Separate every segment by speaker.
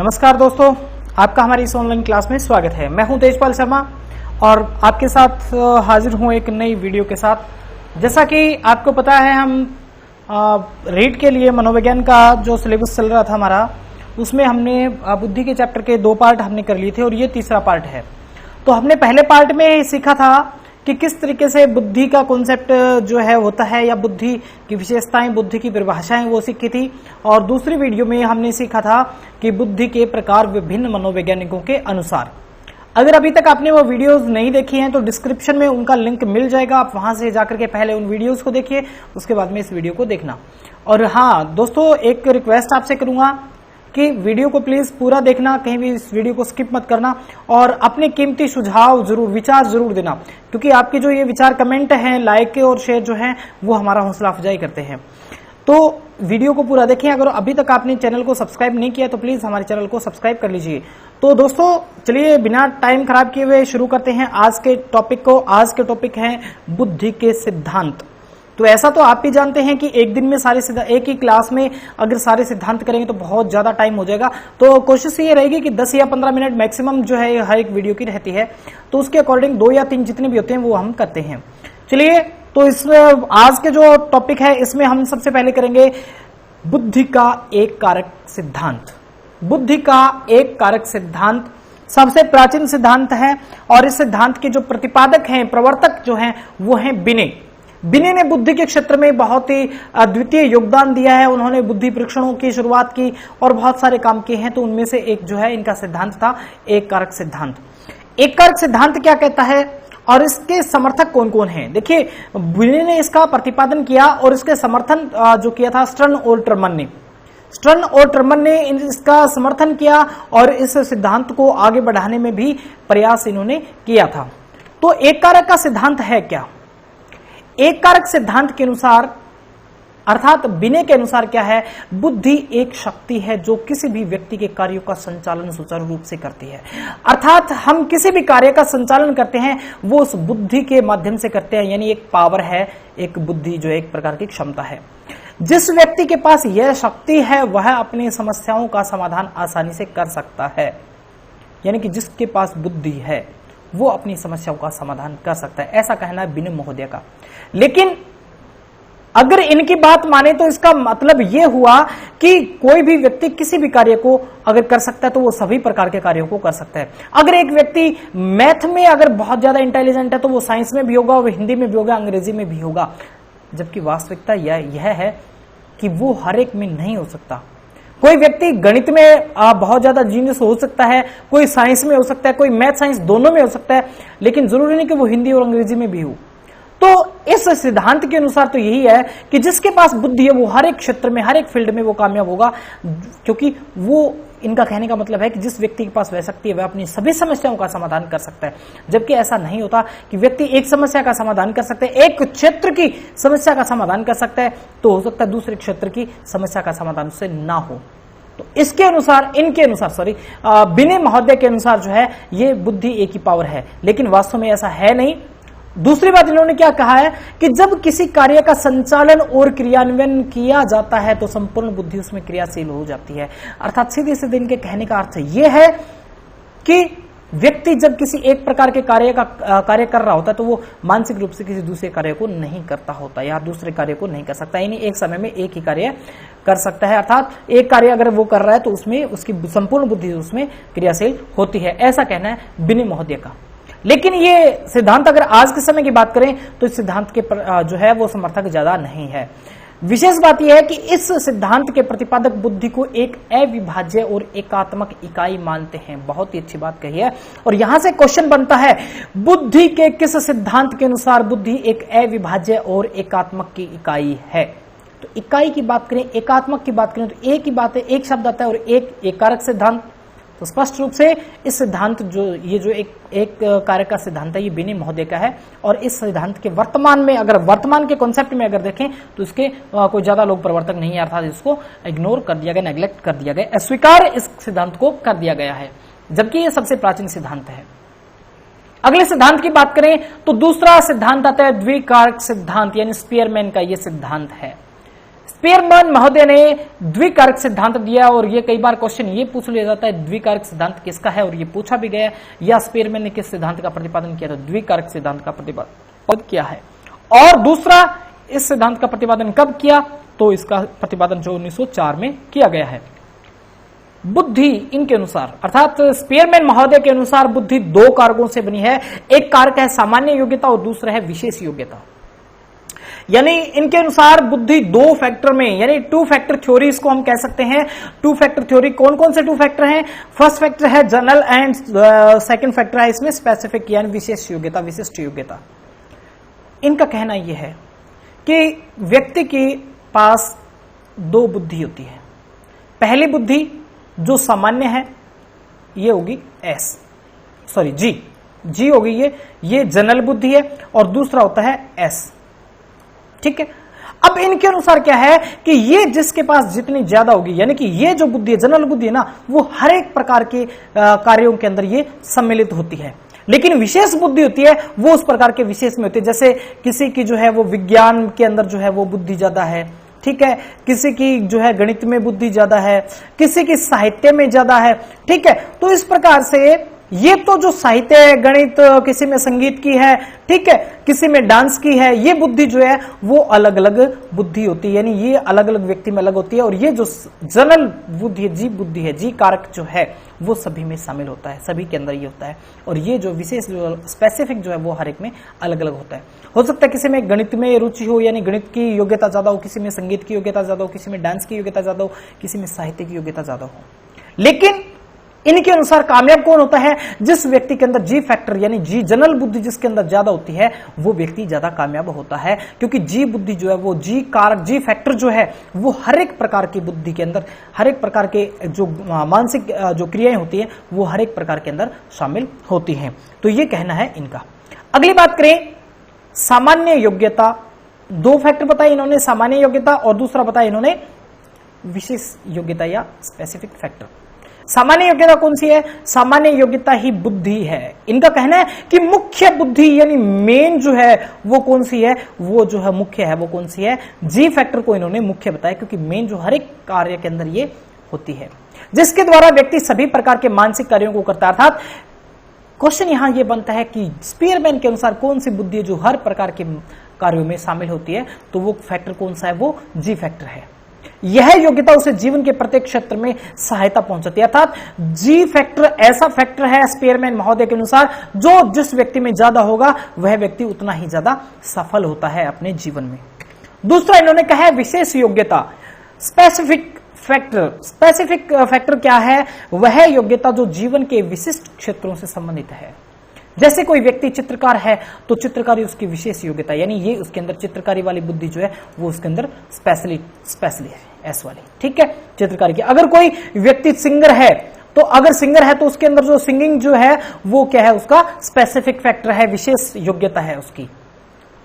Speaker 1: नमस्कार दोस्तों, आपका हमारी इस ऑनलाइन क्लास में स्वागत है। मैं हूं तेजपाल शर्मा और आपके साथ हाजिर हूं एक नई वीडियो के साथ। जैसा कि आपको पता है, हम रीट के लिए मनोविज्ञान का जो सिलेबस चल रहा था हमारा, उसमें हमने बुद्धि के चैप्टर के 2 पार्ट हमने कर लिए थे और ये तीसरा पार्ट है। तो हमने पहले पार्ट में सीखा था कि किस तरीके से बुद्धि का कॉन्सेप्ट जो है होता है, या बुद्धि की विशेषताएं, बुद्धि की परिभाषाएं वो सीखी थी। और दूसरी वीडियो में हमने सीखा था कि बुद्धि के प्रकार विभिन्न मनोवैज्ञानिकों के अनुसार। अगर अभी तक आपने वो वीडियोस नहीं देखी हैं तो डिस्क्रिप्शन में उनका लिंक मिल जाएगा, आप वहां से जाकर के पहले उन वीडियोस को देखिए, उसके बाद में इस वीडियो को देखना। और हाँ दोस्तों, एक रिक्वेस्ट आपसे करूंगा कि वीडियो को प्लीज पूरा देखना, कहीं भी इस वीडियो को स्किप मत करना और अपने कीमती सुझाव जरूर, विचार जरूर देना, क्योंकि आपके जो ये विचार कमेंट हैं, लाइक और शेयर जो हैं, वो हमारा हौसला अफजाई करते हैं। तो वीडियो को पूरा देखें। अगर अभी तक आपने चैनल को सब्सक्राइब नहीं किया तो प्लीज हमारे चैनल को सब्सक्राइब कर लीजिए। तो दोस्तों चलिए बिना टाइम खराब किए हुए शुरू करते हैं आज के टॉपिक को। आज के टॉपिक है बुद्धि के सिद्धांत। तो ऐसा तो आप भी जानते हैं कि एक दिन में सारे एक ही क्लास में अगर सारे सिद्धांत करेंगे तो बहुत ज्यादा टाइम हो जाएगा। तो कोशिश ये रहेगी कि 10 या 15 मिनट मैक्सिमम जो है हर एक वीडियो की रहती है, तो उसके अकॉर्डिंग 2 या 3 जितने भी होते हैं वो हम करते हैं। चलिए, तो इसमें आज के जो टॉपिक है इसमें हम सबसे पहले करेंगे बुद्धि का एक कारक सिद्धांत। बुद्धि का एक कारक सिद्धांत सबसे प्राचीन सिद्धांत है और इस सिद्धांत के जो प्रतिपादक हैं, प्रवर्तक जो हैं, वो हैं बिने। बिने ने बुद्धि के क्षेत्र में बहुत ही अद्वितीय योगदान दिया है। उन्होंने बुद्धि परीक्षणों की शुरुआत की और बहुत सारे काम किए हैं। तो उनमें से एक जो है इनका सिद्धांत था एक कारक सिद्धांत। एक कारक सिद्धांत क्या कहता है और इसके समर्थक कौन कौन हैं? देखिए, बिने ने इसका प्रतिपादन किया और इसके समर्थन जो किया था स्टर्न और टर्मन ने। स्टर्न और टर्मन ने इसका समर्थन किया और इस सिद्धांत को आगे बढ़ाने में भी प्रयास इन्होंने किया था। तो एक कारक का सिद्धांत है क्या? एक कारक सिद्धांत के अनुसार, अर्थात बिने के अनुसार क्या है? बुद्धि एक शक्ति है जो किसी भी व्यक्ति के कार्यों का संचालन सुचारू रूप से करती है। अर्थात हम किसी भी कार्य का संचालन करते हैं वो उस बुद्धि के माध्यम से करते हैं। यानी एक पावर है, एक बुद्धि जो एक प्रकार की क्षमता है। जिस व्यक्ति के पास यह शक्ति है वह अपनी समस्याओं का समाधान आसानी से कर सकता है। यानी कि जिसके पास बुद्धि है वो अपनी समस्याओं का समाधान कर सकता है, ऐसा कहना है बिने महोदय का। लेकिन अगर इनकी बात माने तो इसका मतलब यह हुआ कि कोई भी व्यक्ति किसी भी कार्य को अगर कर सकता है तो वो सभी प्रकार के कार्यों को कर सकता है। अगर एक व्यक्ति मैथ में अगर बहुत ज्यादा इंटेलिजेंट है तो वो साइंस में भी होगा, वो हिंदी में भी होगा, अंग्रेजी में भी होगा। जबकि वास्तविकता यह है कि वो हर एक में नहीं हो सकता। कोई व्यक्ति गणित में बहुत ज्यादा जीनियस हो सकता है, कोई साइंस में हो सकता है, कोई मैथ साइंस दोनों में हो सकता है, लेकिन जरूरी नहीं कि वो हिंदी और अंग्रेजी में भी हो। तो इस सिद्धांत के अनुसार तो यही है कि जिसके पास बुद्धि है वो हर एक क्षेत्र में, हर एक फील्ड में वो कामयाब होगा, क्योंकि वो, इनका कहने का मतलब है कि जिस व्यक्ति के पास वह शक्ति है वह अपनी सभी समस्याओं का समाधान कर सकता है। जबकि ऐसा नहीं होता कि व्यक्ति एक समस्या का समाधान कर सकता है, एक क्षेत्र की समस्या का समाधान कर सकता है, तो हो सकता है दूसरे क्षेत्र की समस्या का समाधान उससे ना हो। तो इसके अनुसार, इनके अनुसार बिने महोदय के अनुसार जो है ये बुद्धि एक ही पावर है, लेकिन वास्तव में ऐसा है नहीं। दूसरी बात इन्होंने क्या कहा है कि जब किसी कार्य का संचालन और क्रियान्वयन किया जाता है तो संपूर्ण बुद्धि उसमें क्रियाशील हो जाती है। अर्थात सीधे सीधे इनके कहने का अर्थ यह है कि व्यक्ति जब किसी एक प्रकार के कार्य कर रहा होता है तो वो मानसिक रूप से किसी दूसरे कार्य को नहीं करता होता या दूसरे कार्य को नहीं कर सकता। यानी एक समय में एक ही कार्य कर सकता है। अर्थात एक कार्य अगर वो कर रहा है तो उसमें उसकी संपूर्ण बुद्धि उसमें क्रियाशील होती है, ऐसा कहना है बिने महोदय का। लेकिन ये सिद्धांत अगर आज के समय की बात करें तो इस सिद्धांत के जो है वो समर्थक ज्यादा नहीं है। विशेष बात यह है कि इस सिद्धांत के प्रतिपादक बुद्धि को एक अविभाज्य और एकात्मक इकाई मानते हैं। बहुत ही अच्छी बात कही है। और यहां से क्वेश्चन बनता है, बुद्धि के किस सिद्धांत के अनुसार बुद्धि एक अविभाज्य और एकात्मक की इकाई है? तो इकाई की बात करें, एकात्मक की बात करें तो एक ही बात है, एक शब्द आता है और एक कारक सिद्धांत। तो स्पष्ट रूप से इस सिद्धांत जो एक कारक का सिद्धांत है ये बिने महोदय का है। और इस सिद्धांत के वर्तमान में, अगर वर्तमान के कॉन्सेप्ट में अगर देखें तो इसके कोई ज्यादा लोग प्रवर्तक नहीं है, अर्थात इसको इग्नोर कर दिया गया, नेग्लेक्ट कर दिया गया, अस्वीकार इस सिद्धांत को कर दिया गया है, जबकि ये सबसे प्राचीन सिद्धांत है। अगले सिद्धांत की बात करें तो दूसरा सिद्धांत आता है द्विकारक सिद्धांत, यानी स्पीयरमैन का ये सिद्धांत है। स्पीयरमैन महोदय ने द्विकारक सिद्धांत दिया और ये कई बार क्वेश्चन ये पूछ लिया जाता है द्विकारक सिद्धांत किसका है, और ये पूछा भी गया या स्पीयरमैन ने किस सिद्धांत का प्रतिपादन किया, तो द्विकारक सिद्धांत का प्रतिपादन किया है। और दूसरा, इस सिद्धांत का प्रतिपादन कब किया, तो इसका प्रतिपादन जो 1904 में किया गया है। बुद्धि इनके अनुसार, अर्थात स्पीयरमैन महोदय के अनुसार बुद्धि दो कारकों से बनी है। एक कारक है सामान्य योग्यता और दूसरा है विशेष योग्यता। यानी इनके अनुसार बुद्धि दो फैक्टर में, यानी टू फैक्टर थ्योरी इसको हम कह सकते हैं। टू फैक्टर थ्योरी कौन कौन से टू फैक्टर हैं? फर्स्ट फैक्टर है जनरल एंड सेकंड फैक्टर है इसमें स्पेसिफिक यानी विशेष योग्यता, विशिष्ट योग्यता। इनका कहना यह है कि व्यक्ति के पास दो बुद्धि होती है। पहली बुद्धि जो सामान्य है ये होगी जी होगी, ये जनरल बुद्धि है, और दूसरा होता है एस। ठीक है। अब इनके अनुसार क्या है कि ये जिसके पास जितनी ज्यादा होगी, यानी कि ये जो बुद्धि है, जनरल बुद्धि है ना, वो हर एक प्रकार के कार्यों के अंदर ये सम्मिलित होती है। लेकिन विशेष बुद्धि होती है वो उस प्रकार के विशेष में होती है। जैसे किसी की जो है वो विज्ञान के अंदर जो है वो बुद्धि ज्यादा है, ठीक है, किसी की जो है गणित में बुद्धि ज्यादा है, किसी की साहित्य में ज्यादा है, ठीक है। तो इस प्रकार से ये तो जो साहित्य है, गणित, किसी में संगीत की है, ठीक है, किसी में डांस की है, ये बुद्धि जो है वो अलग अलग बुद्धि होती है, यानी ये अलग अलग व्यक्ति में अलग होती है। और ये जो जनरल बुद्धि है, जी बुद्धि है, जी कारक जो है वो सभी में शामिल होता है, सभी के अंदर ये होता है। और ये जो विशेष स्पेसिफिक जो है वो हर एक में अलग अलग होता है। हो सकता है किसी में गणित में रुचि हो, यानी गणित की योग्यता ज्यादा हो, किसी में संगीत की योग्यता ज्यादा हो, किसी में डांस की योग्यता ज्यादा हो, किसी में साहित्य की योग्यता ज्यादा हो। लेकिन इनके अनुसार कामयाब कौन होता है? जिस व्यक्ति के अंदर जी फैक्टर यानी जी जनरल बुद्धि जिसके अंदर ज्यादा होती है वो व्यक्ति ज्यादा कामयाब होता है। क्योंकि जी बुद्धि जो है वो जी कारक, जी फैक्टर जो है वो हर एक प्रकार की बुद्धि के अंदर, हर एक प्रकार के जो मानसिक जो क्रियाएं होती है वो हर एक प्रकार के अंदर शामिल होती हैं। तो ये कहना है इनका। अगली बात करें सामान्य योग्यता। दो फैक्टर बताए इन्होंने, सामान्य योग्यता और दूसरा बताया इन्होंने विशेष योग्यता या स्पेसिफिक फैक्टर। सामान्य योग्यता कौन सी है? सामान्य योग्यता ही बुद्धि है। इनका कहना है कि मुख्य बुद्धि यानी मेन जो है वो कौन सी है, वो जो है मुख्य है वो कौन सी है? जी फैक्टर को इन्होंने मुख्य बताया, क्योंकि मेन जो हर एक कार्य के अंदर ये होती है, जिसके द्वारा व्यक्ति सभी प्रकार के मानसिक कार्यों को करता है। अर्थात क्वेश्चन यहां ये बनता है कि स्पीयरमैन के अनुसार कौन सी बुद्धि है जो हर प्रकार के कार्यों में शामिल होती है, तो वो फैक्टर कौन सा है? वो जी फैक्टर है। यह योग्यता उसे जीवन के प्रत्येक क्षेत्र में सहायता पहुंचाती है। अर्थात जी फैक्टर ऐसा फैक्टर है स्पीयरमैन महोदय के अनुसार जो जिस व्यक्ति में ज्यादा होगा वह व्यक्ति उतना ही ज्यादा सफल होता है अपने जीवन में। दूसरा इन्होंने कहा है विशेष योग्यता, स्पेसिफिक फैक्टर। स्पेसिफिक फैक्टर क्या है? वह योग्यता जो जीवन के विशिष्ट क्षेत्रों से संबंधित है। जैसे कोई व्यक्ति चित्रकार है तो चित्रकारी उसकी विशेष योग्यता, यानी ये उसके अंदर चित्रकारी वाली बुद्धि जो है वो उसके अंदर स्पेशली है, एस वाली, ठीक है, चित्रकारी की। अगर कोई व्यक्ति सिंगर है तो अगर सिंगर है तो उसके अंदर जो सिंगिंग जो है वो क्या है? उसका स्पेसिफिक फैक्टर है, विशेष योग्यता है उसकी,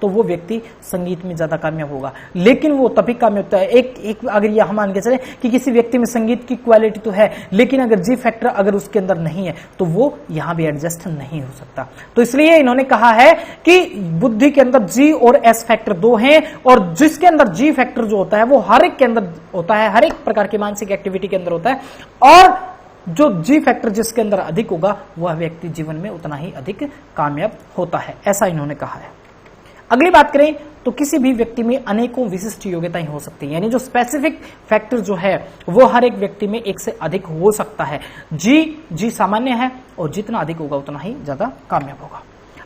Speaker 1: तो वो व्यक्ति संगीत में ज्यादा कामयाब होगा। लेकिन वो तभी कामयाब होता है एक अगर ये हम मान के चले कि किसी व्यक्ति में संगीत की क्वालिटी तो है, लेकिन अगर जी फैक्टर अगर उसके अंदर नहीं है तो वो यहां भी एडजस्ट नहीं हो सकता। तो इसलिए इन्होंने कहा है कि बुद्धि के अंदर जी और एस फैक्टर दो हैं, और जिसके अंदर जी फैक्टर जो होता है वो हर एक के अंदर होता है, हर एक प्रकार की मानसिक एक्टिविटी के अंदर होता है, और जो जी फैक्टर जिसके अंदर अधिक होगा वह व्यक्ति जीवन में उतना ही अधिक कामयाब होता है, ऐसा इन्होंने कहा है। अगली बात करें तो किसी भी व्यक्ति में अनेकों विशिष्ट योग्यताएं हो सकती हैं, यानी जो स्पेसिफिक फैक्टर जो है वो हर एक व्यक्ति में एक से अधिक हो सकता है। जी सामान्य है और जितना अधिक होगा उतना ही ज्यादा कामयाब होगा।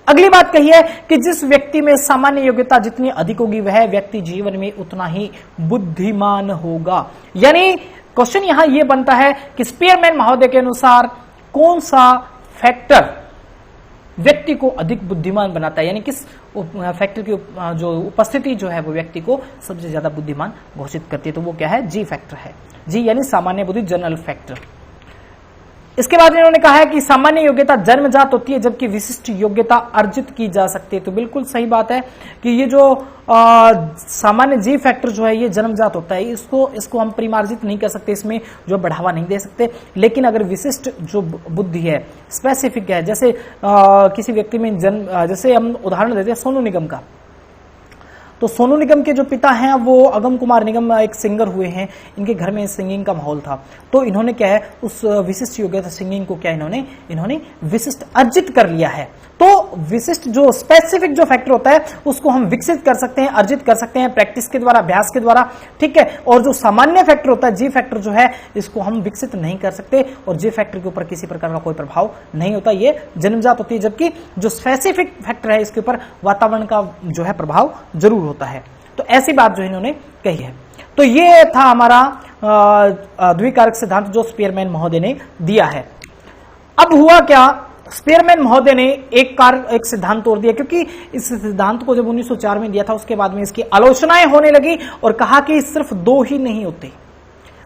Speaker 1: अगली बात कही है कि जिस व्यक्ति में सामान्य योग्यता जितनी अधिक होगी वह व्यक्ति जीवन में उतना ही बुद्धिमान होगा। यानी क्वेश्चन यहां यह बनता है कि स्पीयरमैन महोदय के अनुसार कौन सा फैक्टर व्यक्ति को अधिक बुद्धिमान बनाता है, यानी किस फैक्टर की जो उपस्थिति जो है वो व्यक्ति को सबसे ज्यादा बुद्धिमान घोषित करती है, तो वो क्या है? जी फैक्टर है। जी यानी सामान्य बुद्धि, जनरल फैक्टर। इसके बाद इन्होंने कहा है कि सामान्य योग्यता जन्मजात होती है जबकि विशिष्ट योग्यता अर्जित की जा सकती है। तो बिल्कुल सही बात है कि ये जो सामान्य जी फैक्टर जो है ये जन्मजात होता है, इसको हम परिमार्जित नहीं कर सकते, इसमें जो बढ़ावा नहीं दे सकते। लेकिन अगर विशिष्ट जो बुद्धि है, स्पेसिफिक है, जैसे किसी व्यक्ति में जैसे हम उदाहरण देते हैं सोनू निगम का, तो सोनू निगम के जो पिता हैं वो अगम कुमार निगम एक सिंगर हुए हैं, इनके घर में सिंगिंग का माहौल था, तो इन्होंने क्या है उस विशिष्ट योग्यता सिंगिंग को क्या इन्होंने विशिष्ट अर्जित कर लिया है। तो विशिष्ट जो स्पेसिफिक जो फैक्टर होता है उसको हम विकसित कर सकते हैं, अर्जित कर सकते हैं प्रैक्टिस के द्वारा, अभ्यास के द्वारा, ठीक है। और जो सामान्य फैक्टर होता है जी फैक्टर जो है इसको हम विकसित नहीं कर सकते और जी फैक्टर के ऊपर किसी प्रकार का कोई प्रभाव नहीं होता, ये जन्मजात होती है। जबकि जो स्पेसिफिक फैक्टर है इसके ऊपर वातावरण का जो है प्रभाव जरूर होता है। तो ऐसी बात जो इन्होंने कही है। तो ये था हमारा द्विकारक सिद्धांत जो स्पीयरमैन महोदय ने दिया है। अब हुआ क्या, स्पीयरमैन महोदय ने एक सिद्धांत तोड़ दिया, क्योंकि इस सिद्धांत को जब 1904 में दिया था उसके बाद में इसकी आलोचनाएं होने लगी और कहा कि सिर्फ दो ही नहीं होते,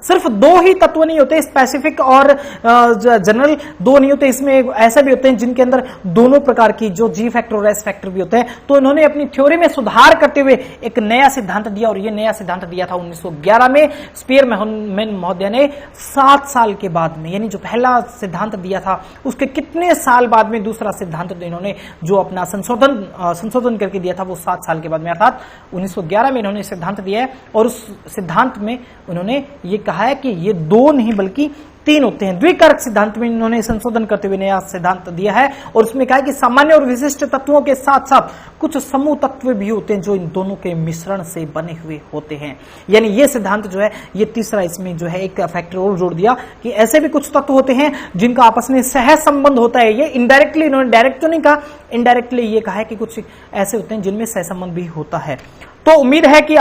Speaker 1: सिर्फ दो ही तत्व नहीं होते, स्पेसिफिक और जनरल दो नहीं होते, इसमें ऐसे भी होते हैं जिनके अंदर दोनों प्रकार की जो जी फैक्टर और एस फैक्टर भी होते हैं। तो इन्होंने अपनी थ्योरी में सुधार करते हुए एक नया सिद्धांत दिया और ये नया सिद्धांत दिया था 1911 में स्पीयरमैन महोदय ने। 7 साल के बाद में, यानी जो पहला सिद्धांत दिया था उसके कितने साल बाद में दूसरा सिद्धांत इन्होंने जो अपना संशोधन करके दिया था वो 7 साल के बाद में, अर्थात 1911 में इन्होंने सिद्धांत दिया है। और उस सिद्धांत में उन्होंने ये कहा है कि ये दो नहीं बल्कि 3 होते हैं। द्विकारक सिद्धांत में इन्होंने संशोधन करते हुए नया सिद्धांत दिया है और उसमें कहा है कि सामान्य और विशिष्ट तत्वों के साथ साथ कुछ समूह तत्व भी होते हैं जो इन दोनों के मिश्रण से बने हुए होते हैं। यानी ये सिद्धांत जो है ये तीसरा इसमें जो है एक फैक्टर और जोड़ दिया कि ऐसे भी कुछ तत्व होते हैं जिनका आपस में सह संबंध होता है। ये इनडायरेक्टली, इन्होंने डायरेक्ट तो नहीं कहा, इनडायरेक्टली ये कहा है कि कुछ ऐसे होते हैं जिनमें सह संबंध भी होता है। तो उम्मीद है कि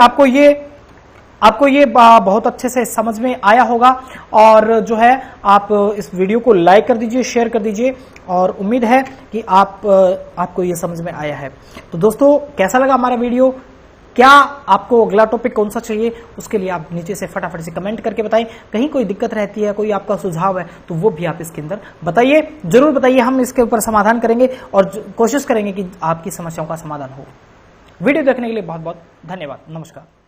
Speaker 1: आपको ये बहुत अच्छे से समझ में आया होगा और जो है आप इस वीडियो को लाइक कर दीजिए, शेयर कर दीजिए और उम्मीद है कि आपको ये समझ में आया है। तो दोस्तों कैसा लगा हमारा वीडियो, क्या आपको अगला टॉपिक कौन सा चाहिए, उसके लिए आप नीचे से फटाफट से कमेंट करके बताएं। कहीं कोई दिक्कत रहती है, कोई आपका सुझाव है तो वो भी आप इसके अंदर बताइए, जरूर बताइए, हम इसके ऊपर समाधान करेंगे और कोशिश करेंगे कि आपकी समस्याओं का समाधान हो। वीडियो देखने के लिए बहुत बहुत धन्यवाद। नमस्कार।